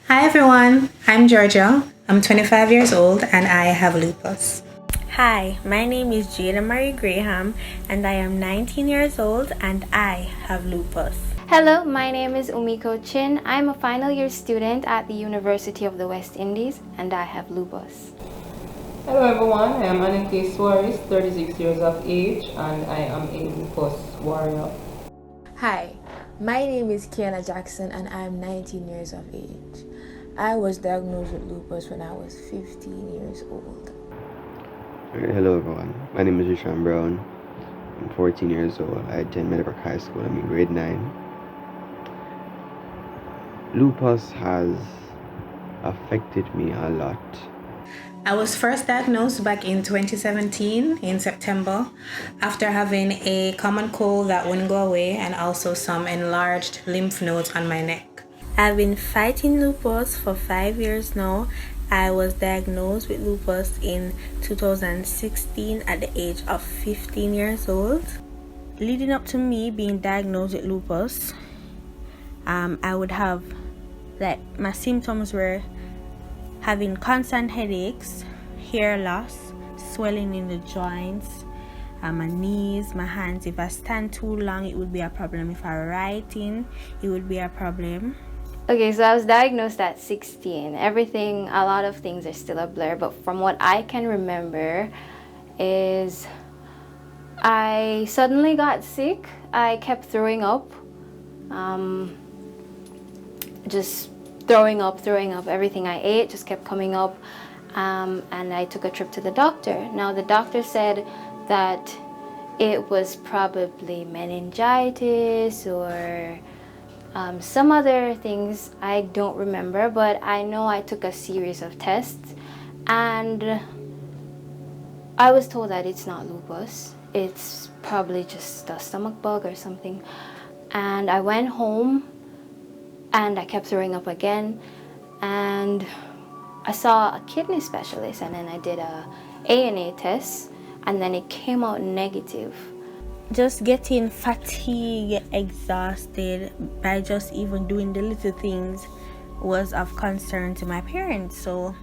Hi everyone, I'm Georgia. I'm 25 years old and I have lupus. Hi, my name is Jada Marie Graham and I am 19 years old and I have lupus. Hello, my name is Umiko Chin. I'm a final year student at the University of the West Indies and I have lupus. Hello everyone, I am Anike Suarez, 36 years of age, and I am a lupus warrior. Hi, my name is Kiana Jackson and I'm 19 years of age. I was diagnosed with lupus when I was 15 years old. Hello everyone, my name is Rishan Brown. I'm 14 years old. I attend Meadowbrook High School. I'm in grade 9. Lupus has affected me a lot. I was first diagnosed back in 2017 in September after having a common cold that wouldn't go away and also some enlarged lymph nodes on my neck. I've been fighting lupus for 5 years now. I was diagnosed with lupus in 2016 at the age of 15 years old. Leading up to me being diagnosed with lupus, I would have, my symptoms were having constant headaches, hair loss, swelling in the joints, my knees, my hands. If I stand too long, it would be a problem. If I writing, it would be a problem. Okay, so I was diagnosed at 16. A lot of things are still a blur, but from what I can remember is I suddenly got sick. I kept throwing up. Just throwing up. Everything I ate just kept coming up. And I took a trip to the doctor. Now, the doctor said that it was probably meningitis or some other things I don't remember, but I know I took a series of tests and I was told that it's not lupus. It's probably just a stomach bug or something. And I went home and I kept throwing up again, and I saw a kidney specialist, and then I did a ANA test, and then it came out negative. Just getting fatigued, exhausted by just even doing the little things was of concern to my parents. So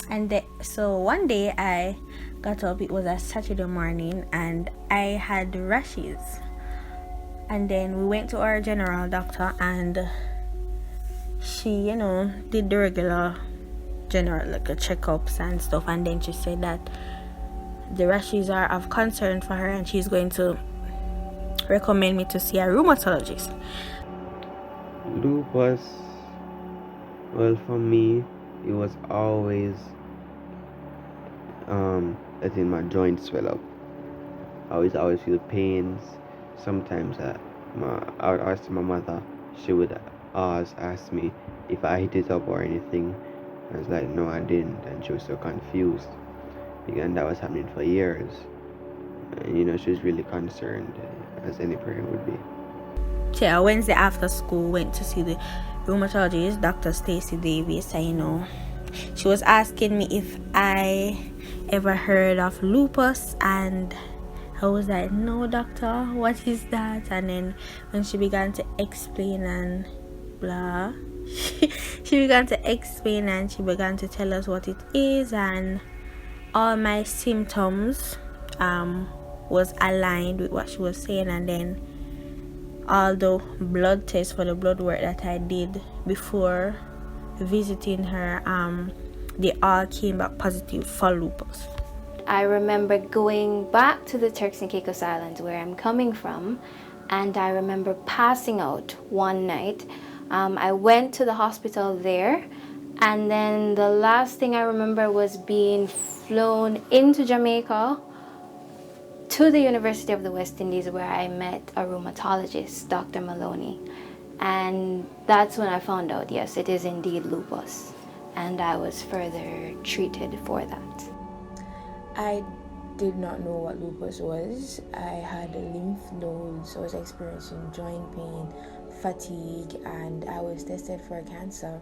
one day I got up. It was a Saturday morning, and I had rashes. And then we went to our general doctor, and she, did the regular general checkups and stuff. And then she said that the rashes are of concern for her, and she's going to recommend me to see a rheumatologist. Lupus, well, for me, it was always letting my joints swell up. I always feel pains. Sometimes I would ask my mother. She would always ask me if I hit it up or anything. I was like, no, I didn't, and she was so confused. And that was happening for years. And she was really concerned, as any parent would be. Yeah, Wednesday after school, went to see the rheumatologist, Dr. Stacy Davis. And she was asking me if I ever heard of lupus, and I was like, no, doctor, what is that? And then when she began to explain and blah, she began to explain and she began to tell us what it is, and all my symptoms was aligned with what she was saying. And then all the blood tests for the blood work that I did before visiting her, they all came back positive for lupus. I remember going back to the Turks and Caicos Islands where I'm coming from, and I remember passing out one night. I went to the hospital there, and then the last thing I remember was being flown into Jamaica to the University of the West Indies, where I met a rheumatologist, Dr. Maloney. And that's when I found out, yes, it is indeed lupus, and I was further treated for that. I did not know what lupus was. I had lymph nodes, I was experiencing joint pain, fatigue, and I was tested for cancer.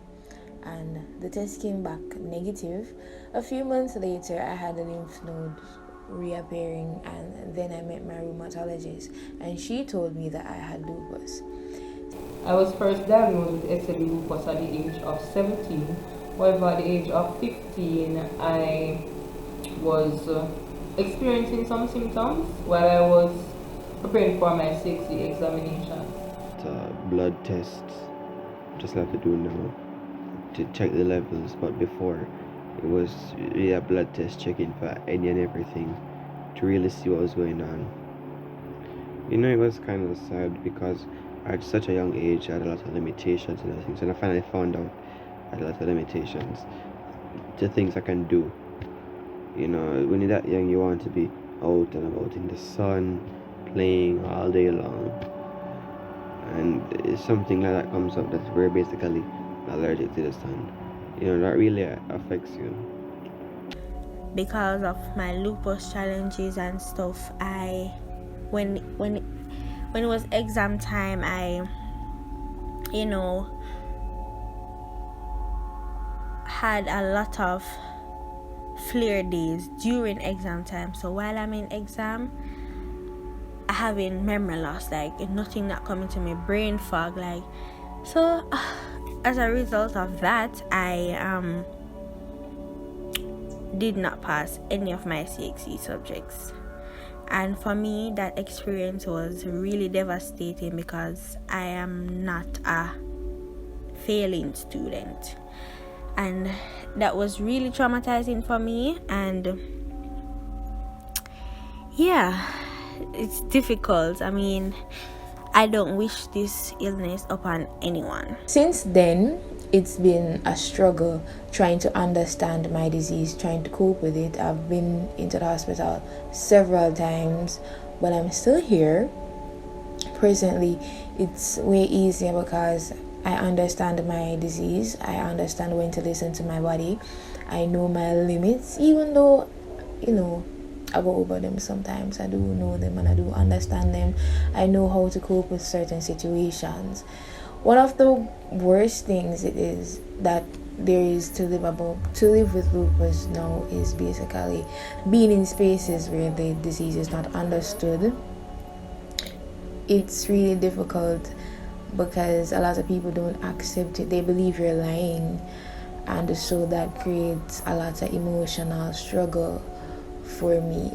And the test came back negative. A few months later, I had the lymph nodes reappearing, and then I met my rheumatologist, and she told me that I had lupus. I was first diagnosed with SLE lupus at the age of 17. However, at the age of 15, I was experiencing some symptoms while I was preparing for my 6C examination. Blood tests, just have to do now to check the levels, but before it was really a blood test checking for any and everything to really see what was going on. You know, it was kind of sad because at such a young age I had a lot of limitations and things, and I finally found out I had a lot of limitations to things I can do. You know, when you're that young, you want to be out and about in the sun, playing all day long, and if something like that comes up that we're basically allergic to the sun, you know, that really affects you. Because of my lupus challenges and stuff, when it was exam time, I had a lot of flare days during exam time. So while I'm in exam, I having memory loss, like nothing not coming to me, brain fog, like. So as a result of that, I did not pass any of my CXC subjects. And for me, that experience was really devastating because I am not a failing student. And that was really traumatizing for me. And yeah, it's difficult. I mean, I don't wish this illness upon anyone. Since then, it's been a struggle trying to understand my disease, trying to cope with it. I've been into the hospital several times, but I'm still here. Presently, it's way easier because I understand my disease. I understand when to listen to my body. I know my limits, even though, I go over them sometimes. I do know them and I do understand them. I know how to cope with certain situations. One of the worst things it is that there is to live with lupus now is basically being in spaces where the disease is not understood. It's really difficult because a lot of people don't accept it. They believe you're lying, and so that creates a lot of emotional struggle for me.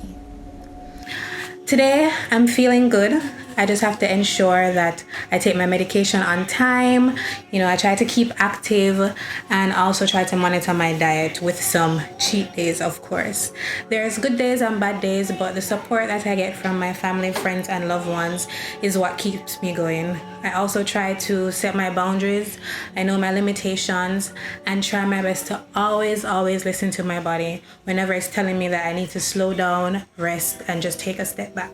Today, I'm feeling good. I just have to ensure that I take my medication on time. I try to keep active and also try to monitor my diet with some cheat days, of course. There's good days and bad days, but the support that I get from my family, friends, and loved ones is what keeps me going. I also try to set my boundaries. I know my limitations and try my best to always listen to my body whenever it's telling me that I need to slow down, rest, and just take a step back.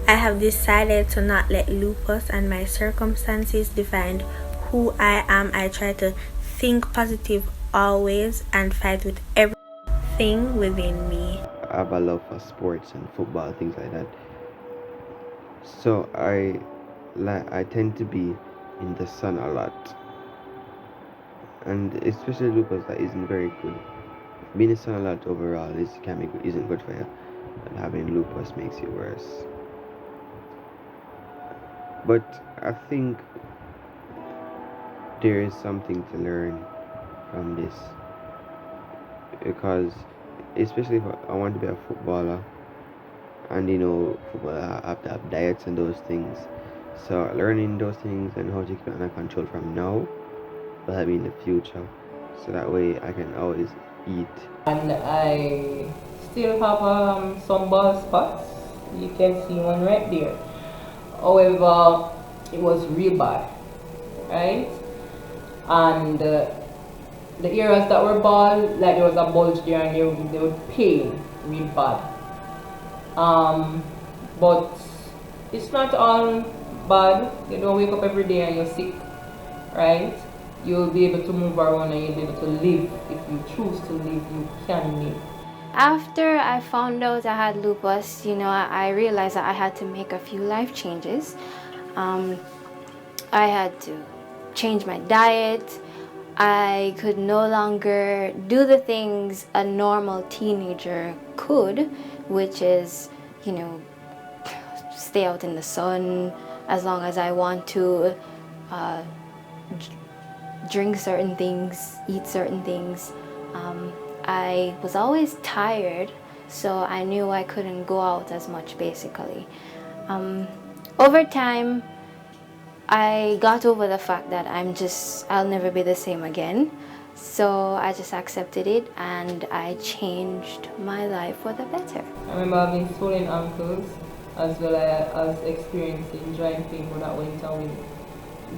I have decided to not let lupus and my circumstances define who I am. I try to think positive always and fight with everything within me. I have a love for sports and football, things like that. So I tend to be in the sun a lot, and especially lupus that isn't very good. Being in the sun a lot overall isn't good for you, and having lupus makes it worse. But I think there is something to learn from this, because especially if I want to be a footballer, and football have to have diets and those things. So learning those things and how to keep it under control from now will help me in the future, so that way I can always eat. And I still have some bald spots. You can see one right there. However, it was real bad, right? And the areas that were bald, like there was a bulge there and they would pain real bad. But it's not all bad. You don't wake up every day and you're sick, right? You'll be able to move around and you'll be able to live. If you choose to live, you can live. After I found out I had lupus, I realized that I had to make a few life changes. I had to change my diet. I could no longer do the things a normal teenager could, which is, stay out in the sun as long as I want to, uh, drink certain things, eat certain things. I was always tired, so I knew I couldn't go out as much basically. Over time, I got over the fact that I'll never be the same again. So I just accepted it and I changed my life for the better. I remember having swollen ankles as well as experiencing joint pain, but that went away.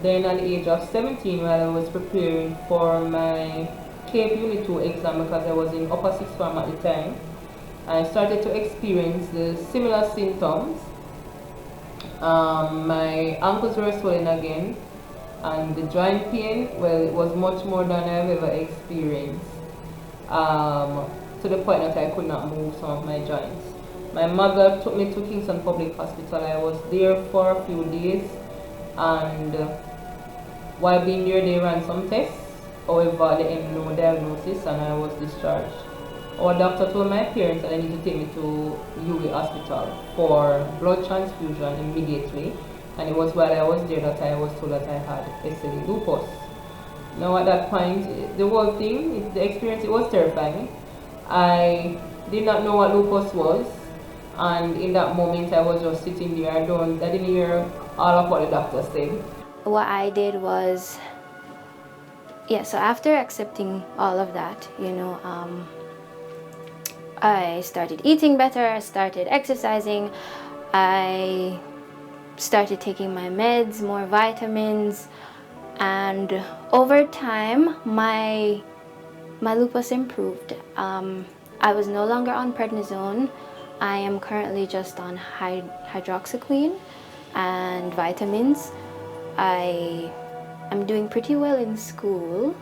Then at the age of 17, while I was preparing for my CAPE Unit 2 exam, because I was in upper sixth form at the time, I started to experience the similar symptoms. My ankles were swollen again, and the joint pain, well, it was much more than I've ever experienced, to the point that I could not move some of my joints. My mother took me to Kingston Public Hospital. I was there for a few days, and while being there, they ran some tests. However, they had no diagnosis, and I was discharged. Our doctor told my parents that they need to take me to UWI Hospital for blood transfusion immediately. And it was while I was there that I was told that I had SLE lupus. Now at that point, the whole thing, the experience, it was terrifying. I did not know what lupus was, and in that moment I was just sitting there. I didn't hear all of what the doctor said. What I did was, so after accepting all of that, I started eating better, I started exercising, I started taking my meds, more vitamins, and over time my lupus improved. I was no longer on prednisone. I am currently just on hydroxychloroquine and vitamins. I'm doing pretty well in school.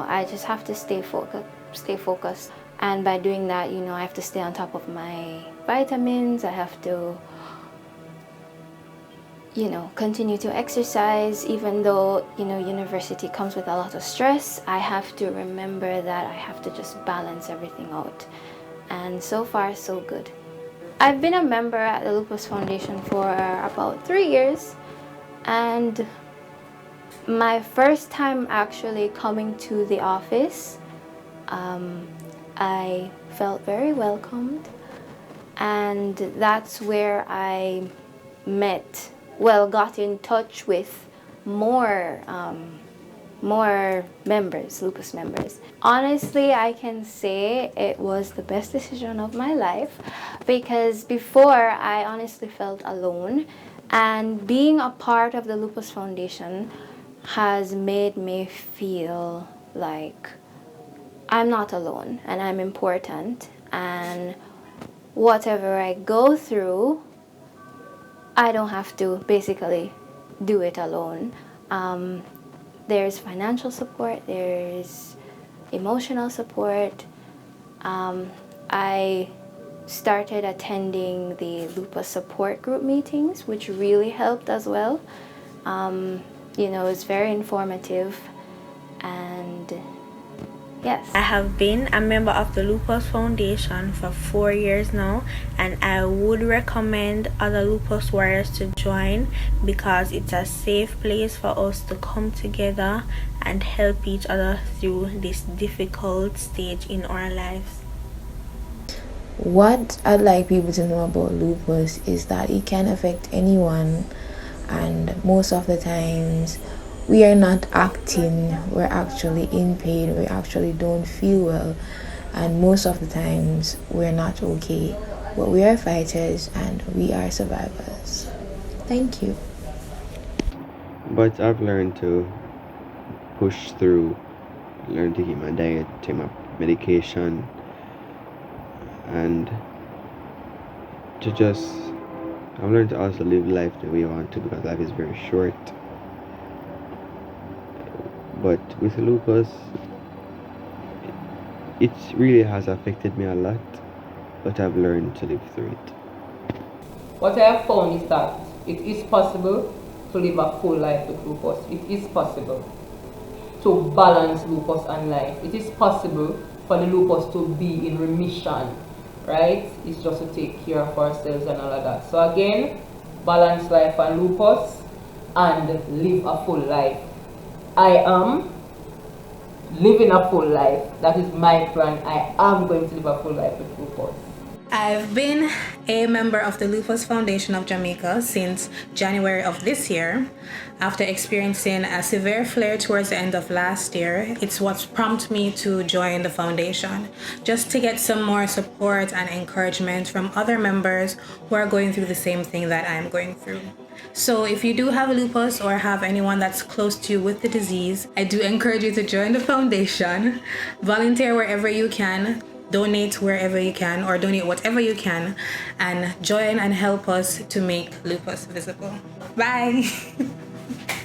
I just have to stay focused. And by doing that, I have to stay on top of my vitamins. I have to, continue to exercise. Even though, university comes with a lot of stress, I have to remember that I have to just balance everything out. And so far, so good. I've been a member at the Lupus Foundation for about 3 years. And my first time actually coming to the office, I felt very welcomed, and that's where I got in touch with more members, lupus members. Honestly, I can say it was the best decision of my life, because before I honestly felt alone, and being a part of the Lupus Foundation has made me feel like I'm not alone and I'm important, and whatever I go through, I don't have to basically do it alone. There's financial support, there's emotional support. I started attending the lupus support group meetings, which really helped as well. It's very informative, and yes. I have been a member of the Lupus Foundation for 4 years now, and I would recommend other lupus warriors to join, because it's a safe place for us to come together and help each other through this difficult stage in our lives. What I'd like people to know about lupus is that it can affect anyone, and most of the times we are not acting, we're actually in pain, we actually don't feel well, and most of the times we're not okay, but we are fighters and we are survivors. Thank you. But I've learned to push through, learn to keep my diet, take my medication, and I've learned to also live life the way I want to, because life is very short. But with lupus, it really has affected me a lot, but I've learned to live through it. What I have found is that it is possible to live a full life with lupus. It is possible to balance lupus and life. It is possible for the lupus to be in remission, right? It's just to take care of ourselves and all of that. So again, balance life and lupus. and live a full life. I am living a full life. That is my plan. I am going to live a full life with lupus. I've been a member of the Lupus Foundation of Jamaica since January of this year. After experiencing a severe flare towards the end of last year, it's what's prompted me to join the foundation, just to get some more support and encouragement from other members who are going through the same thing that I'm going through. So if you do have lupus or have anyone that's close to you with the disease, I do encourage you to join the foundation, volunteer wherever you can, donate wherever you can, or donate whatever you can, and join and help us to make lupus visible. Bye!